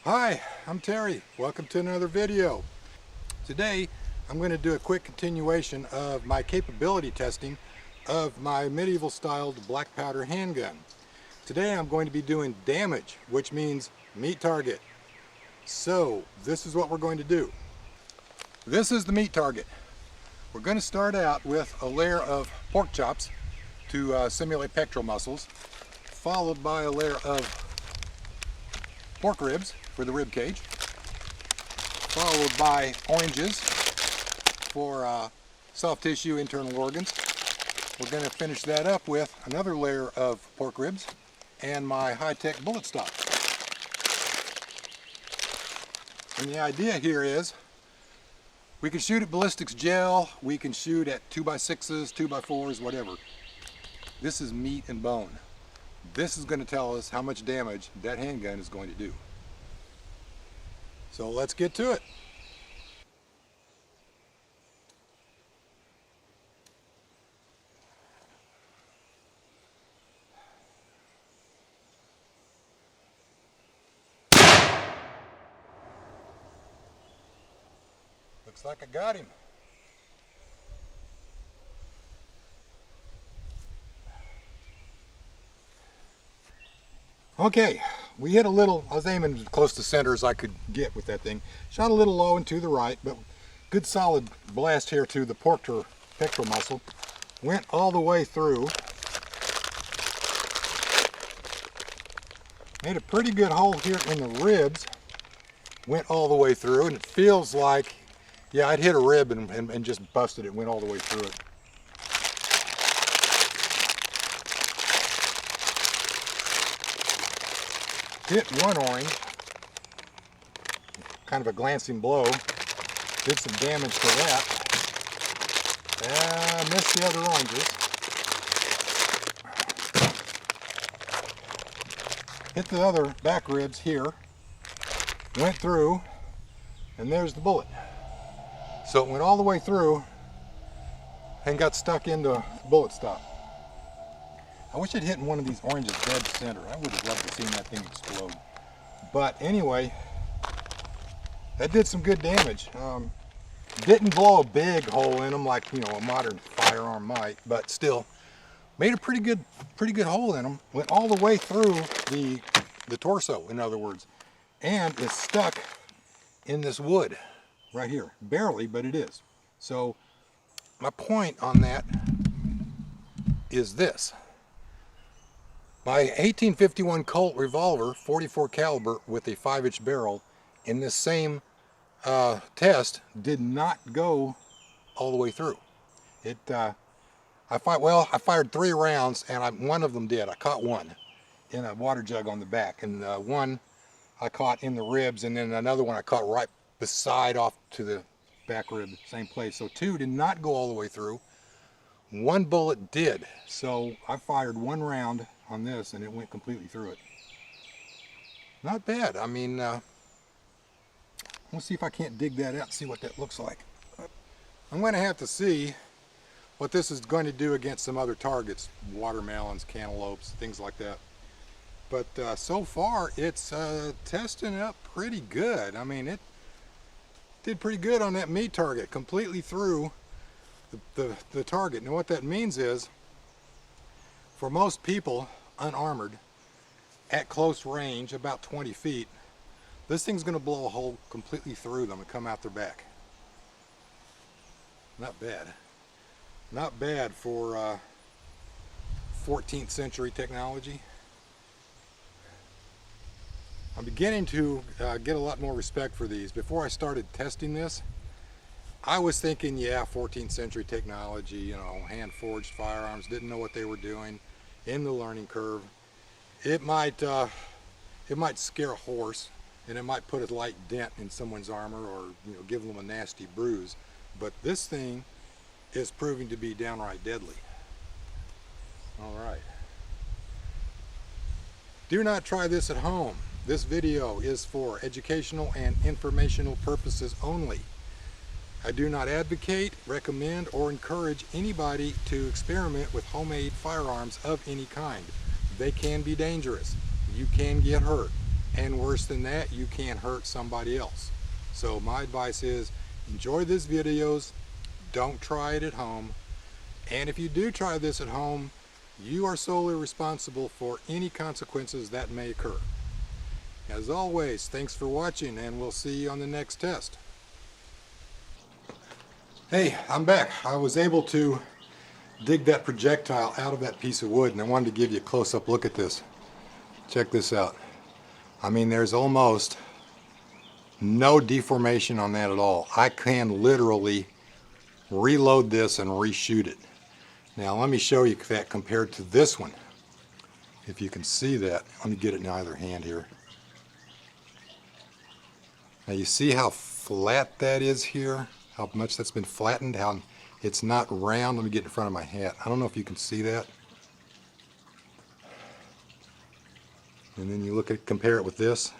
Hi, I'm Terry. Welcome to another video. Today I'm going to do a quick continuation of my capability testing of my medieval styled black powder handgun. Today I'm going to be doing damage, which means meat target. So this is what we're going to do. This is the meat target. We're going to start out with a layer of pork chops to simulate pectoral muscles, followed by a layer of pork ribs for the rib cage, followed by oranges for soft tissue internal organs. We're going to finish that up with another layer of pork ribs and my high-tech bullet stock. And the idea here is we can shoot at ballistics gel, we can shoot at 2x6s, 2x4s, whatever. This is meat and bone. This is going to tell us how much damage that handgun is going to do. So let's get to it. Looks like I got him. Okay, we hit a little, I was aiming as close to center as I could get with that thing. Shot a little low and to the right, but good solid blast here to the pectoral muscle. Went all the way through. Made a pretty good hole here in the ribs. Went all the way through, and it feels like, yeah, I'd hit a rib and just busted it, went all the way through it. Hit one orange, kind of a glancing blow, did some damage to that. Missed the other oranges. Hit the other back ribs here, went through, and there's the bullet. So it went all the way through and got stuck into bullet stop. I wish I'd hit one of these oranges dead center. I would have loved to see that thing explode. But anyway, that did some good damage. Didn't blow a big hole in them like, you know, a modern firearm might, but still made a pretty good hole in them. Went all the way through the torso, in other words, and is stuck in this wood right here. Barely, but it is. So my point on that is this. My 1851 Colt revolver, 44 caliber with a 5-inch barrel, in this same test did not go all the way through. I fired 3 rounds, and one of them did. I caught one in a water jug on the back, and one I caught in the ribs, and then another one I caught right beside off to the back rib, same place. So 2 did not go all the way through. 1 bullet did. So I fired 1 round on this and it went completely through it. Not bad. I mean, let's see if I can't dig that out and see what that looks like. I'm going to have to see what this is going to do against some other targets, watermelons, cantaloupes, things like that. But so far it's testing up pretty good. I mean, it did pretty good on that meat target, completely through the target. Now what that means is, for most people, unarmored, at close range, about 20 feet, this thing's going to blow a hole completely through them and come out their back. Not bad. Not bad for 14th century technology. I'm beginning to get a lot more respect for these. Before I started testing this, I was thinking, yeah, 14th century technology, you know, hand-forged firearms, didn't know what they were doing in the learning curve. It might scare a horse, and it might put a light dent in someone's armor, or, you know, give them a nasty bruise. But this thing is proving to be downright deadly. All right. Do not try this at home. This video is for educational and informational purposes only. I do not advocate, recommend, or encourage anybody to experiment with homemade firearms of any kind. They can be dangerous. You can get hurt. and worse than that, you can hurt somebody else. So my advice is enjoy these videos, don't try it at home, and if you do try this at home, you are solely responsible for any consequences that may occur. As always, thanks for watching, and we'll see you on the next test. Hey, I'm back. I was able to dig that projectile out of that piece of wood, and I wanted to give you a close-up look at this. Check this out. I mean, there's almost no deformation on that at all. I can literally reload this and reshoot it. Now let me show you that compared to this one. If you can see that, let me get it in either hand here. Now you see how flat that is here? How much that's been flattened? How it's not round? Let me get in front of my hat. I don't know if you can see that. And then you compare it with this.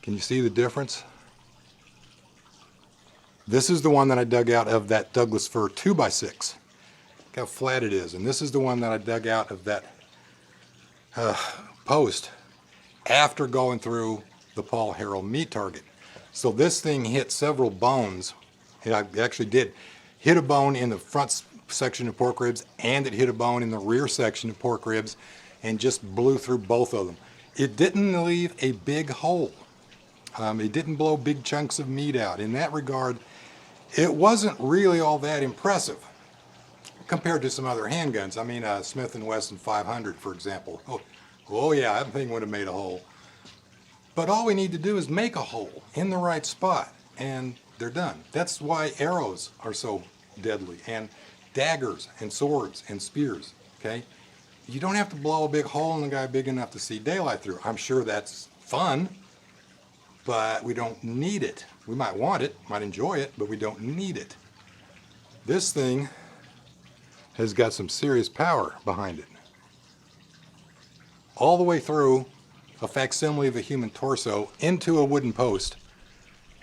Can you see the difference? This is the one that I dug out of that Douglas fir 2x6. Look how flat it is. And this is the one that I dug out of that post after going through the Paul Harrell meat target. So this thing hit several bones. It actually did hit a bone in the front section of pork ribs, and it hit a bone in the rear section of pork ribs, and just blew through both of them. It didn't leave a big hole. It didn't blow big chunks of meat out. In that regard, it wasn't really all that impressive compared to some other handguns. I mean, Smith & Wesson 500, for example. Oh yeah, that thing would have made a hole. But all we need to do is make a hole in the right spot, and they're done. That's why arrows are so deadly, and daggers and swords and spears, okay? You don't have to blow a big hole in the guy big enough to see daylight through. I'm sure that's fun, but we don't need it. We might want it, might enjoy it, but we don't need it. This thing has got some serious power behind it. All the way through a facsimile of a human torso into a wooden post,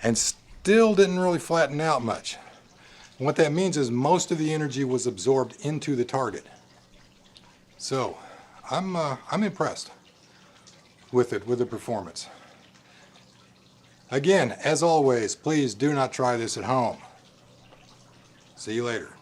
and still didn't really flatten out much. And what that means is most of the energy was absorbed into the target. So I'm impressed with it, with the performance. Again, as always, please do not try this at home. See you later.